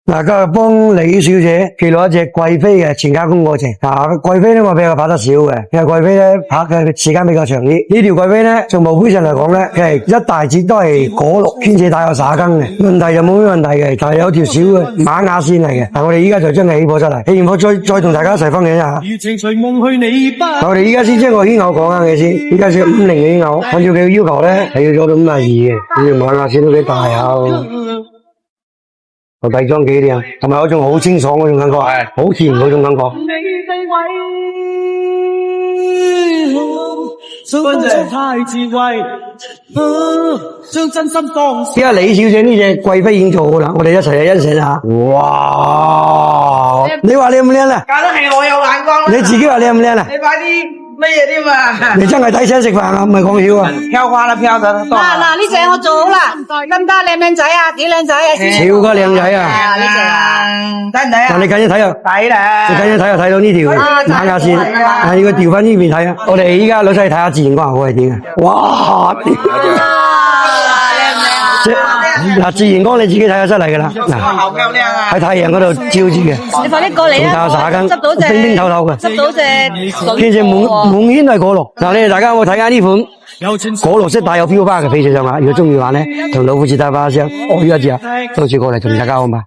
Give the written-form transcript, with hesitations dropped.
嗱，今日幫李小姐記錄一隻貴妃嘅全加工過程。貴妃呢我比較拍得少嘅，因為貴妃呢拍嘅時間比較長啲。呢條貴妃呢，從毛胚上嚟講呢，佢係一大截都係果綠，兼且帶有撒羹嘅，問題就冇咩問題嘅，但係有條小嘅瑪雅線嚟嘅。但我哋依家就將佢起火出嚟，起完火再同大家一齊分享一下。我哋依家先將個牽牛講啱嘅先，依家先50嘅牽牛，按照佢嘅要求呢，係要做到52嘅，呢條瑪雅線都幾大下。個底妝幾靚，同埋有種好清爽嗰種感覺，好甜嗰種感覺。依家李小姐呢隻貴妃已經做好啦，我哋一齊嚟欣賞下。哇！你話靚唔靚咧？梗係我有眼光啦！你自己話靚唔靚啊？你快啲乜嘢添啊？你真係睇請食飯啊，唔係講笑啊！飄花啦，飄得多。嗱，呢隻我做好啦，得唔得？靚唔靚仔啊？幾靚仔啊？超級靚仔啊！呢隻啊，得唔得啊？嗱，你近一睇啊，抵啦！你近一睇就睇到呢條瑪雅線，係要調翻呢邊睇啊！我哋依家老細睇下自然光效果係點啊！哇！嗱，自然光你自己睇得出嚟噶啦，嗱，喺太陽嗰度照住嘅，你快啲過嚟啊！執到隻冰冰透透嘅，執到隻其實滿圈係果綠。嗱，你哋大家有冇睇下呢款果綠色帶有飄花嘅翡翠上啊？如果中意玩咧，同老虎節打花香，我依家知啊，到時過嚟同大家好嘛。